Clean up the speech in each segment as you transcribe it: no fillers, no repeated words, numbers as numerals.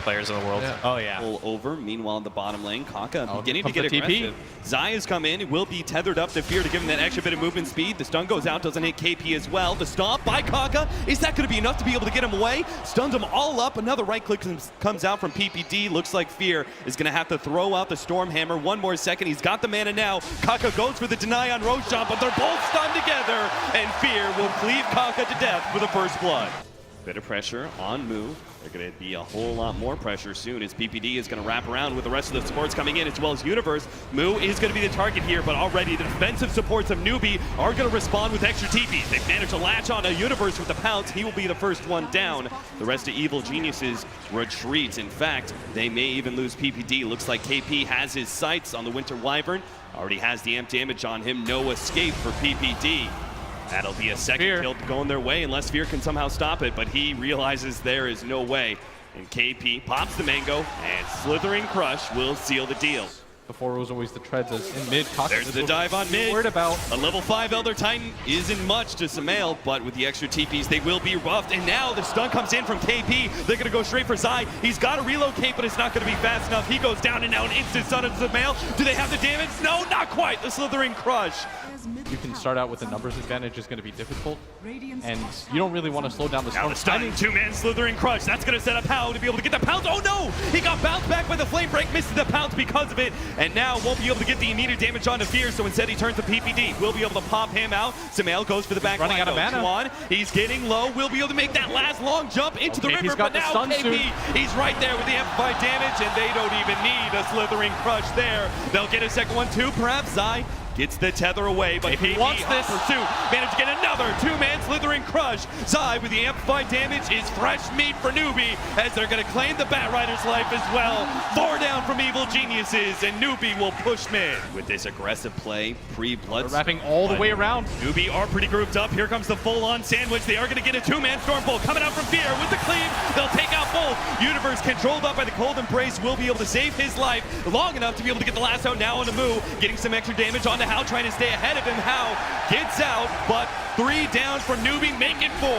players in the world. Yeah. Oh yeah. Pull over. Meanwhile, in the bottom lane, Kaka beginning to comes get the TP. aggressive. Zai has come in, will be tethered up to Fear to give him that extra bit of movement speed. The stun goes out, doesn't hit KP as well. The stomp by Kaka, is that going to be enough to be able to get him away? Stuns him all up. Another right click comes out from PPD. Looks like Fear is going to have to throw out the Storm Hammer. One more second. He's got the mana now. Kaka goes for the deny on Roshan, but they're both stunned together, and Fear will cleave Kaka to death for the first blood. Bit of pressure on Moo. There's going to be a whole lot more pressure soon as PPD is going to wrap around with the rest of the supports coming in as well as Universe. Moo is going to be the target here, but already the defensive supports of NewBee are going to respond with extra TPs. They've managed to latch on a Universe with the pounce. He will be the first one down. The rest of Evil Geniuses retreat. In fact, they may even lose PPD. Looks like KP has his sights on the Winter Wyvern. Already has the amp damage on him. No escape for PPD. That'll be a second kill going their way unless Fear can somehow stop it, but he realizes there is no way. And KP pops the mango, and Slithering Crush will seal the deal. Before it was always the treads in mid. There's the dive on mid. Worried about. A level 5 Elder Titan isn't much to SumaiL, but with the extra TPs, they will be buffed. And now the stun comes in from KP. They're going to go straight for Zai. He's got to relocate, but it's not going to be fast enough. He goes down, and now an instant stun of SumaiL. Do they have the damage? No, not quite. The Slithering Crush. You can start out with a numbers advantage, is going to be difficult, and you don't really want to slow down the Now storm. the stun, two-man Slithering Crush. That's going to set up Hao to be able to get the pounce. Oh no! He got bounced back by the Flame Break, missed the pounce because of it, and now won't be able to get the immediate damage onto Fear, so instead he turns to PPD. We'll be able to pop him out. SumaiL goes for the back running line. out of mana. He's getting low. We'll be able to make that last long jump into the river, he's got but the now stun KP, soon. he's right there with the amplified damage, and they don't even need a Slithering Crush there. They'll get a second one too, perhaps. Zai gets the tether away, but he KP wants this. pursuit. Managed to get another two-man Slithering Crush. Zai with the amplified damage is fresh meat for NewBee as they're going to claim the Batrider's life as well. 4 down from Evil Geniuses, and NewBee will push mid. With this aggressive play, pre-blood. Wrapping all the way around. NewBee are pretty grouped up. Here comes the full-on sandwich. They are going to get a two-man Stormbolt coming out from Fear with the cleave. They'll take out both. Universe controlled up by the Cold Embrace will be able to save his life long enough to be able to get the last out now on the Moo, getting some extra damage onto Hao, trying to stay ahead of him. Hao gets out, but 3 down for NewBee, make it 4.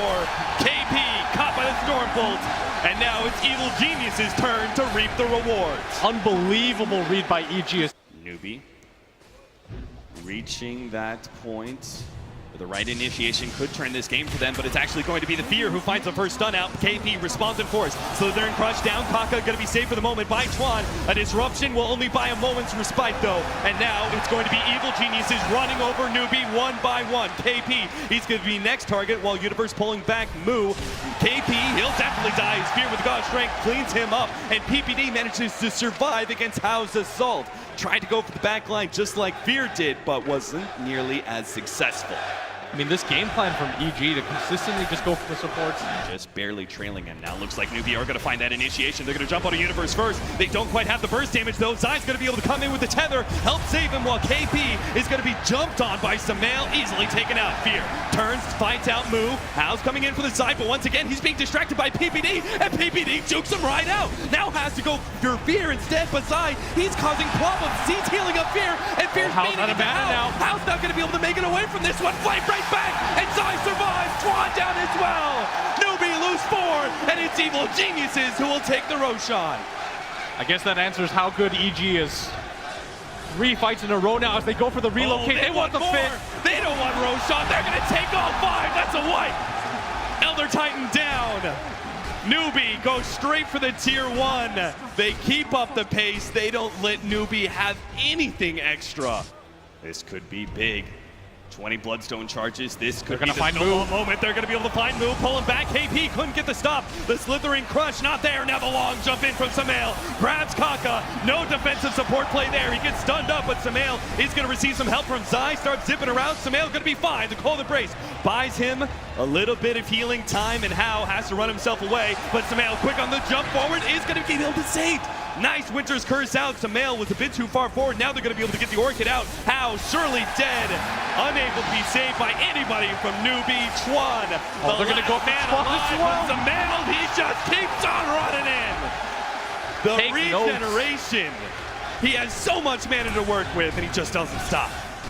KP caught by the Stormbolt, and now it's Evil Geniuses' turn to reap the rewards. Unbelievable read by EG. NewBee reaching that point. The right initiation could turn this game for them, but it's actually going to be the Fear who finds the first stun out. KP responds in force. Slithering Crush down. Kaka going to be safe for the moment by Chuan. A disruption will only buy a moment's respite though. And now it's going to be Evil Geniuses running over NewBee one by one. KP, he's going to be next target while Universe pulling back Moo. KP, he'll definitely die. His Fear with God's Strength cleans him up, and PPD manages to survive against Hao's assault. Tried to go for the back line just like Fear did, but wasn't nearly as successful. I mean, this game plan from EG to consistently just go for the supports. Just barely trailing him now. Looks like NewBee are going to find that initiation. They're going to jump on a Universe first. They don't quite have the burst damage though. Zai's going to be able to come in with the tether, help save him, while KP is going to be jumped on by SumaiL, easily taken out. Fear turns, fights out Moo. Hao's coming in for the Zai, but once again, he's being distracted by PPD, and PPD jukes him right out. Now has to go for Fear instead, but Zai, he's causing problems. He's healing up Fear, and Fear's beating it to Hao. Hao's not going to be able to make it away from this one. Flame right back, and Zai survives. Chuan down as well. NewBee lose 4, and it's Evil Geniuses who will take the Roshan. I guess that answers how good EG is. 3 fights in a row now as they go for the relocate. They want the fit. They don't want Roshan. They're going to take all 5. That's a wipe. Elder Titan down. NewBee goes straight for the tier 1. They keep up the pace. They don't let NewBee have anything extra. This could be big. 20 Bloodstone charges. This could be the snowball moment. They're going to be able to find Moo. Pulling back. KP couldn't get the stop. The Slithering Crush not there. Now the long jump in from SumaiL. Grabs Kaka. No defensive support play there. He gets stunned up, but SumaiL is going to receive some help from Zai. Starts zipping around. SumaiL going to be fine. The Cold Embrace buys him a little bit of healing time, and Hao has to run himself away. But SumaiL, quick on the jump forward, is going to be able to save. Nice Winter's Curse out. SumaiL was a bit too far forward. Now they're going to be able to get the Orchid out. Hao surely dead. Unable to be saved by anybody from NewBee. Chuan. Oh, they're going to go man alive. SumaiL, he just keeps on running in. The regeneration. He has so much mana to work with, and he just doesn't stop.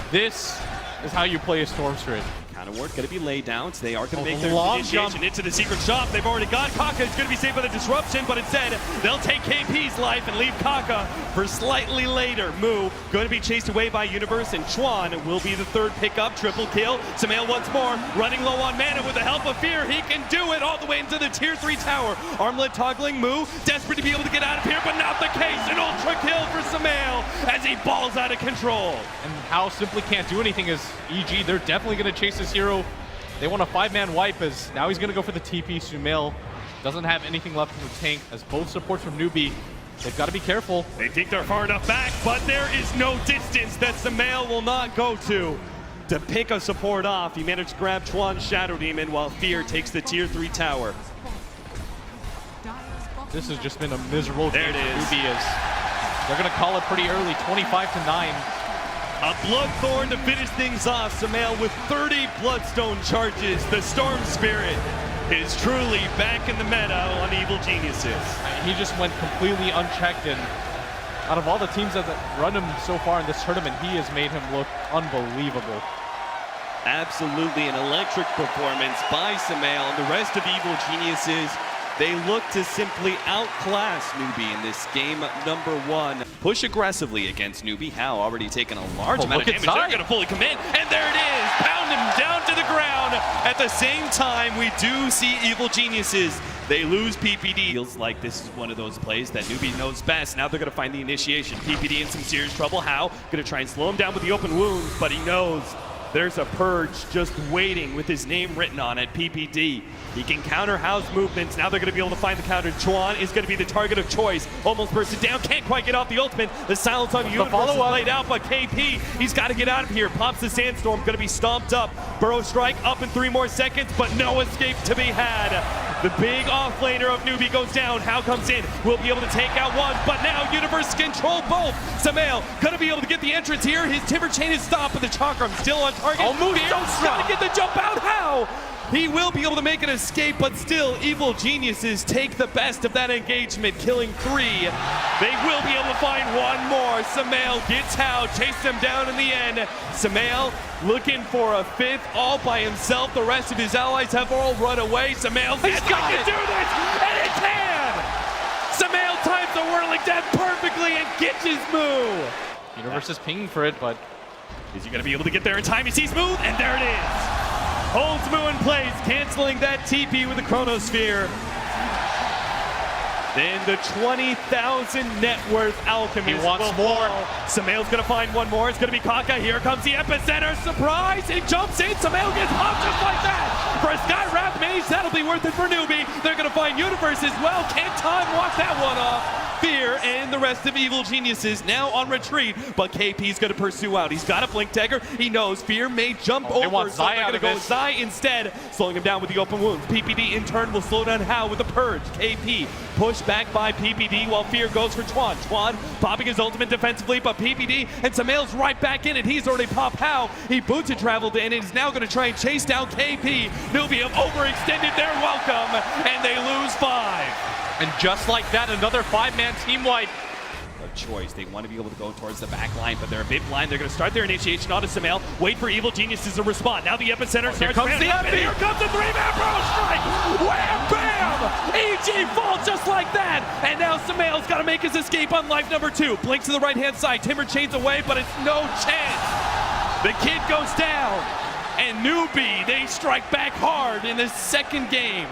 This is how you play a Storm Strait. Counter ward going to be laid down, so they are going to make their long initiation jump into the secret shop. They've already got Kaka. Is going to be saved by the disruption, but instead they'll take KP's life and leave Kaka for slightly later. Mu going to be chased away by Universe, and Chuan will be the third pickup. Triple kill. SumaiL once more running low on mana with the help of Fear. He can do it all the way into the tier 3 tower. Armlet toggling. Mu desperate to be able to get out of here, but not the case. An ultra kill for SumaiL as he balls out of control. And How simply can't do anything as EG. They're definitely going to chase this hero. They want a 5-man wipe as now he's going to go for the TP. SumaiL doesn't have anything left in the tank as both supports from NewBee. They've got to be careful. They think they're far enough back, but there is no distance that SumaiL will not go to pick a support off. He managed to grab Chuan's Shadow Demon while Fear takes the tier 3 tower. This has just been a miserable There game it for is. NewBee as they're going to call it pretty early, 25-9. A Bloodthorn to finish things off. SumaiL with 30 Bloodstone charges. The Storm Spirit is truly back in the meta on Evil Geniuses. He just went completely unchecked, and out of all the teams that run him so far in this tournament, he has made him look unbelievable. Absolutely an electric performance by SumaiL, and the rest of Evil Geniuses, they look to simply outclass NewBee in this game number 1. Push aggressively against NewBee. How already taken a large amount of damage. They're going to fully commit, and there it is. Pound him down to the ground. At the same time, we do see Evil Geniuses. They lose PPD. Feels like this is one of those plays that NewBee knows best. Now they're going to find the initiation. PPD in some serious trouble. How? Going to try and slow him down with the open wounds, but he knows there's a Purge just waiting with his name written on it, PPD. He can counter Hao's movements. Now they're going to be able to find the counter. Chuan is going to be the target of choice. Almost bursted down. Can't quite get off the ultimate. The silence on Universe is laid out, but KP, he's got to get out of here. Pops the Sandstorm. Going to be stomped up. Burrow Strike up in 3 more seconds, but no escape to be had. The big offlaner of NewBee goes down. Hao comes in. Will be able to take out one, but now Universe control both. SumaiL going to be able to get the entrance here. His Timber Chain is stopped, but the Chakram still on target. Oh, Moose got to get the jump out. How? He will be able to make an escape, but still, Evil Geniuses take the best of that engagement, killing 3. They will be able to find one more. SumaiL gets Hao, chase them down in the end. SumaiL looking for a 5th all by himself. The rest of his allies have all run away. SumaiL can do this, and it can! SumaiL times the Whirling Death perfectly and gets his move. Universe is pinging for it, but is he going to be able to get there in time? He sees Move, and there it is. Holds Mu in place, canceling that TP with the Chronosphere. Then the 20,000 net worth Alchemist. He wants more. SumaiL's going to find one more. It's going to be Kaka. Here comes the epicenter. Surprise! He jumps in. SumaiL gets popped just like that. For a Skywrath Mage, that'll be worth it for NewBee. They're going to find Universe as well. Can't time walk that one off. Fear and the rest of Evil Geniuses now on retreat, but KP's going to pursue out. He's got a Blink Dagger. He knows Fear may jump over, so they're going to go Zai instead, slowing him down with the open wounds. PPD in turn will slow down Hao with the Purge. KP pushed back by PPD while Fear goes for Chuan. Chuan popping his ultimate defensively, but PPD and SumaiL's right back in it. He's already popped Hao. He boots and traveled in and is now going to try and chase down KP. NewBee have overextended their welcome, and they lose 5. and just like that, another 5-man team wipe. A choice. They want to be able to go towards the back line, but they're a bit blind. They're going to start their initiation onto SumaiL. Wait for Evil Geniuses to respond. Now the epicenter starts. Here comes the up, and here comes the 3-man Burrow Strike. Wham, bam! EG falls just like that. And now SumaiL's got to make his escape on life number 2. Blink to the right-hand side. Timber Chain's away, but it's no chance. The kid goes down. And NewBee, they strike back hard in the second game.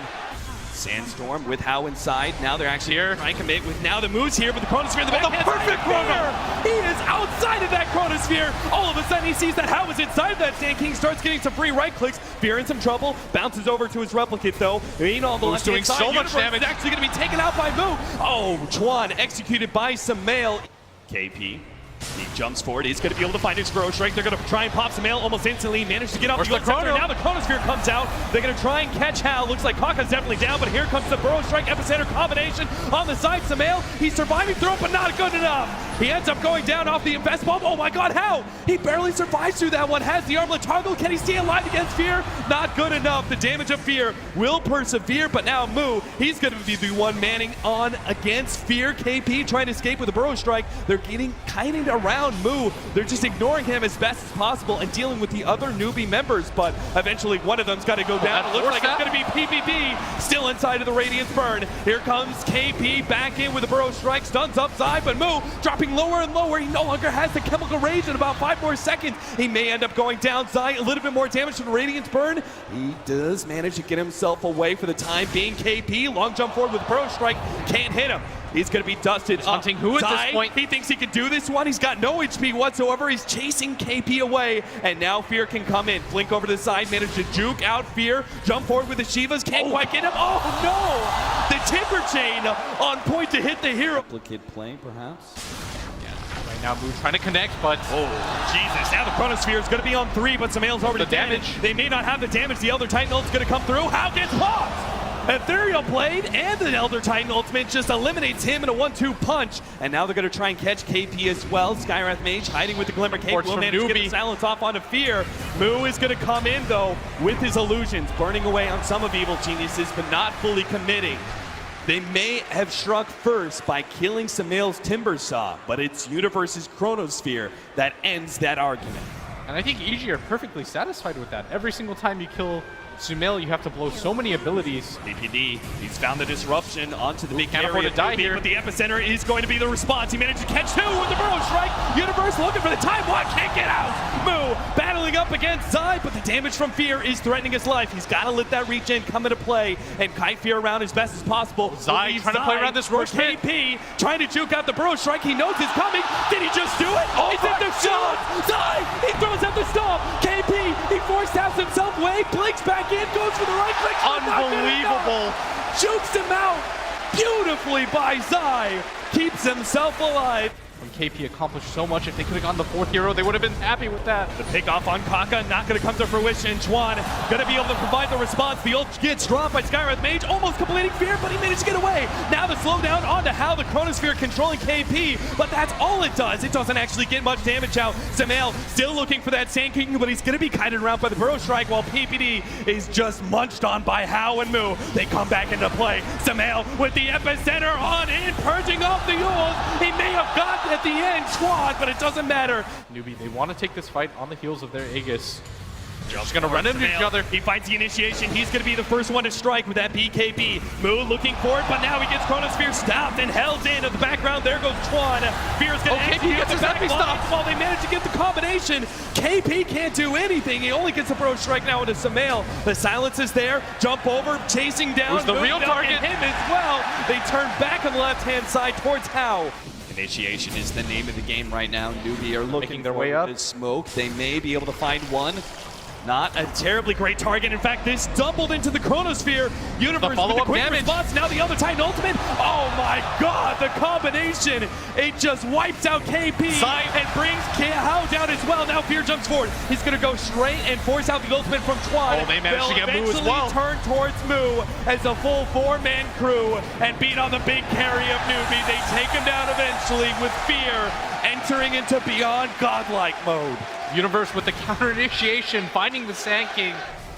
Sandstorm with Hao inside. Now they're actually here. Trying to commit with now the moves here, but the Chronosphere in the back. The perfect Chrono! He is outside of that Chronosphere. All of a sudden he sees that Hao is inside of that Sand King, starts getting some free right clicks. Fear in some trouble. Bounces over to his replicate though. Meanwhile, the left doing so much damage. Is actually going to be taken out by Mu. Oh, Chuan executed by SumaiL. KP. He jumps forward. He's going to be able to find his Burrow Strike. They're going to try and pop SumaiL almost instantly. Managed to get off the Chrono. Now the Chronosphere comes out. They're going to try and catch Hao. Looks like Kaka's definitely down, but here comes the Burrow Strike epicenter combination on the side. SumaiL, he's surviving through it, but not good enough. He ends up going down off the invest bomb. Oh my god, how? He barely survives through that one. Has the armlet toggle. Can he stay alive against Fear? Not good enough. The damage of Fear will persevere, but now Moo, he's going to be the one manning on against Fear. KP trying to escape with a burrow strike. They're getting kind of around Moo. They're just ignoring him as best as possible and dealing with the other NewBee members, but eventually one of them's got to go down. It looks like it's going to be PPD still inside of the Radiance burn. Here comes KP back in with a burrow strike, stuns upside, but Moo dropping lower and lower. He no longer has the chemical rage in about 5 more seconds. He may end up going down. Zai, a little bit more damage from the Radiance burn. He does manage to get himself away for the time being. KP, long jump forward with burrow strike, can't hit him. He's going to be dusted up. Hunting who at this point? He thinks he can do this one. He's got no HP whatsoever. He's chasing KP away, and now Fear can come in. Blink over to the side, manage to juke out Fear. Jump forward with the Shivas. Can't quite get him. Oh, no! The Timber Chain on point to hit the hero. Duplicate play, perhaps. Right now, Moo trying to connect, but Oh, Jesus. Now the Chronosphere is going to be on 3, but SumaiL's already The damaged. damage. They may not have the damage. The Elder Titan ult's going to come through. How gets popped? Ethereal Blade and the Elder Titan ultimate just eliminates him in a 1-2 punch. And now they're going to try and catch KP as well. Skywrath Mage hiding with the Glimmer Cape. Reports Will from manage to get NewBee. the silence off onto Fear. Moo is going to come in, though, with his illusions, burning away on some of Evil Geniuses, but not fully committing. They may have struck first by killing SumaiL's Timber Saw, but it's Universe's Chronosphere that ends that argument. and I think EG are perfectly satisfied with that. Every single time you kill SumaiL, you have to blow so many abilities. PPD, he's found the disruption onto the big can't area afford to die here. but the epicenter is going to be the response. He managed to catch 2 with the burrow strike. Universe looking for the time walk, can't get out. Moo battling up against Zai, but the damage from Fear is threatening his life. He's got to let that regen come into play and kite Fear around as best as possible. Zai trying to play around this roach pit. KP trying to juke out the burrow strike. He knows it's coming. Did he just do it? Oh Is it the shot? Zai, he throws out the stomp. KP, he force taps himself away, blinks back in, goes for the right click. Unbelievable. Jukes him out beautifully by Zai. Keeps himself alive. When KP accomplished so much, if they could have gone the 4th hero, they would have been happy with that. The pick off on Kaka, not going to come to fruition. Chuan going to be able to provide the response. The ult gets dropped by Skywrath Mage, almost completing Fear, but he managed to get away. Now the slowdown onto How, the Chronosphere controlling KP, but that's all it does. It doesn't actually get much damage out. SumaiL still looking for that Sand King, but he's going to be kited around by the Burrow Strike, while PPD is just munched on by How and Moo. They come back into play. SumaiL with the epicenter on in, purging off the ult. He may have got at the end, Chuan, but it doesn't matter. NewBee, they want to take this fight on the heels of their Aegis. Just going to run into each other. He finds the initiation. He's going to be the first one to strike with that BKB. Moo looking for it, but now he gets Chronosphere stopped and held in. In the background, there goes Chuan. Fear's going to KP gets his epi stop. while they manage to get the combination. KP can't do anything. He only gets a pro strike now into SumaiL. The silence is there. Jump over, chasing down. Who's the Moo real down, target? and him as well. They turn back on the left-hand side towards How. Initiation is the name of the game right now. NewBee are looking Making their for way up. the smoke. They may be able to find one. Not a terribly great target. In fact, this doubled into the Chronosphere. Universe with follow-up a quick damage. response. Now the Elder Titan ultimate. Oh my god, the combination. It just wipes out KP Zai. and brings How down as well. Now Fear jumps forward. He's going to go straight and force out the ultimate from Chuan. Oh, they managed to They'll get Moo as eventually well. turn towards Moo as a full 4-man crew and beat on the big carry of NewBee. They take him down eventually with Fear entering into beyond godlike mode. Universe with the counter initiation, finding the Sand King.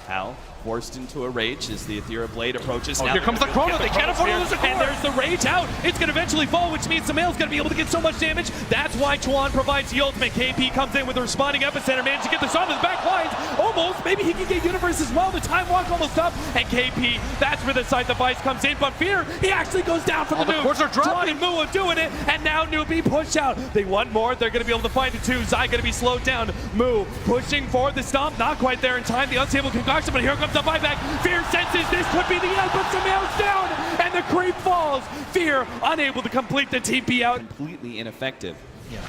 How forced into a rage as the Ethereal Blade approaches. Oh, Now here comes the Chrono. They can't afford to lose a core. And there's the rage out. It's going to eventually fall, which means SumaiL's going to be able to get so much damage. That's why Chuan provides the ultimate. KP comes in with the responding epicenter, managed to get this onto the back lines. Almost. Maybe he can get Universe as well. The time walk almost up. And KP, that's where the side device comes in. But Fear, he actually goes down from the move. cores are dropping. Chuan and Moo are doing it. And now NewBee push out. They want more. They're going to be able to find the 2. Zai going to be slowed down. Moo pushing forward. The stomp, not quite there in time. The unstable concoction, but here comes the buyback. Fear senses this could be the end, but SumaiL's down, and the creep falls. Fear unable to complete the TP out. Completely ineffective. Yeah.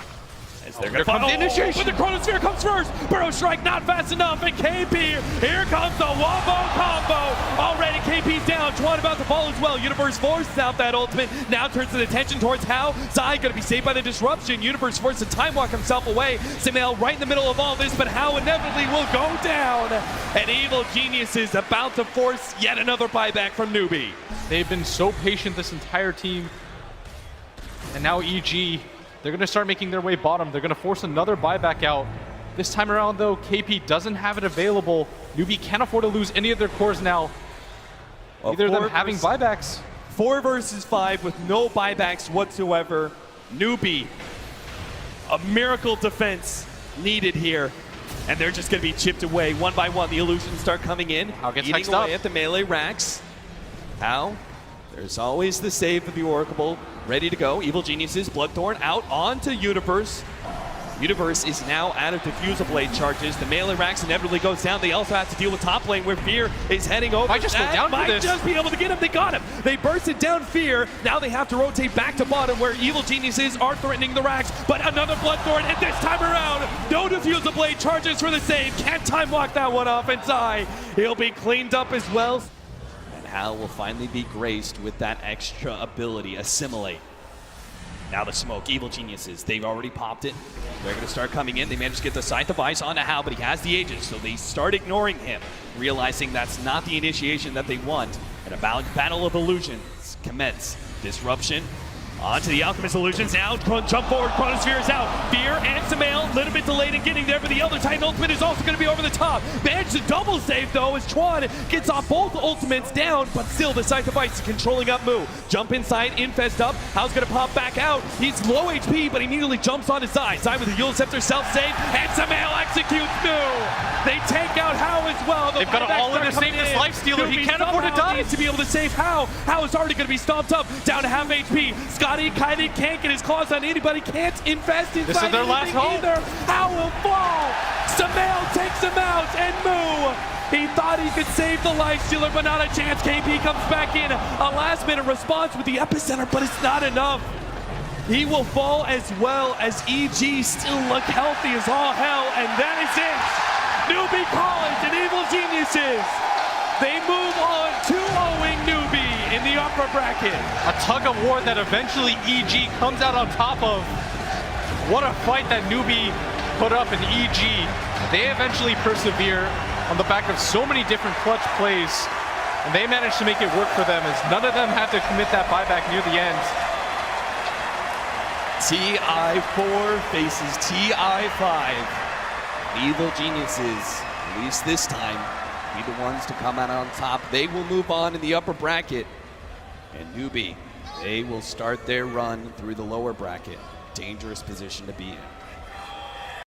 As they're Here gonna comes the initiation. But the Chronosphere comes first. Burrow Strike not fast enough, and KP, here comes the wombo combo. Already KP's down. Chuan about to fall as well. Universe forces out that ultimate. Now turns the attention towards How. Zai gonna be saved by the disruption. Universe forces to time walk himself away. SumaiL right in the middle of all this, but How inevitably will go down. And Evil Genius is about to force yet another buyback from NewBee. They've been so patient, this entire team. And now EG They're going to start making their way bottom. They're going to force another buyback out. This time around, though, KP doesn't have it available. NewBee can't afford to lose any of their cores now. Either of them having buybacks. 4 versus 5 with no buybacks whatsoever. NewBee, a miracle defense needed here. And they're just going to be chipped away one by one. The illusions start coming in. How gets eating hexed away up at the melee racks. How? There's always the save of the Oracle ready to go. Evil Geniuses, Bloodthorn out onto Universe. Universe is now out of Diffuser Blade charges. The melee racks inevitably goes down. They also have to deal with top lane where Fear is heading over. Might just go down for this. Just be able to get him. They got him. They bursted down Fear. Now they have to rotate back to bottom where Evil Geniuses are threatening the racks. But another Bloodthorn, and this time around, no Diffuser Blade charges for the save. Can't time block that one off inside. He'll be cleaned up as well. And Hal will finally be graced with that extra ability, Assimilate. Now the smoke, Evil Geniuses, they've already popped it. They're going to start coming in. They managed to get the Scythe of Ice onto Hal, but he has the Aegis, so they start ignoring him, realizing that's not the initiation that they want. And a battle of illusions commence. Disruption onto the Alchemist Illusions. Now, jump forward, Chronosphere is out. Fear and SumaiL, a little bit delayed in getting there, but the Elder Titan ultimate is also going to be over the top. Managed to double save, though, as Tron gets off both ultimates down, but still the Scythe of Ice controlling up Moo. Jump inside, Infest up. Hal's going to pop back out. He's low HP, but immediately jumps on his side. Side with the Eul Scepter self-save, and SumaiL executes Moo. They take out Hal as well. They've got to all in to save this Lifestealer. He can't afford to die. Needs to be able to save Hal. Hal is already going to be stomped up, down to half HP. Scotty Kaiden can't get his claws on anybody, can't invest in this is their last hope. Either. Hal will fall. SumaiL takes him out, and Moo. He thought he could save the Lifestealer, but not a chance. KP comes back in. A last-minute response with the Epicenter, but it's not enough. He will fall as well as EG still look healthy as all hell, and that is it. NewBee College and Evil Geniuses. They move on 2-0ing NewBee in the upper bracket. A tug of war that eventually EG comes out on top of. What a fight that NewBee put up in EG. They eventually persevere on the back of so many different clutch plays, and they managed to make it work for them as none of them had to commit that buyback near the end. TI4 faces TI5. Evil Geniuses, at least this time, be the ones to come out on top. They will move on in the upper bracket. And NewBee, they will start their run through the lower bracket. Dangerous position to be in.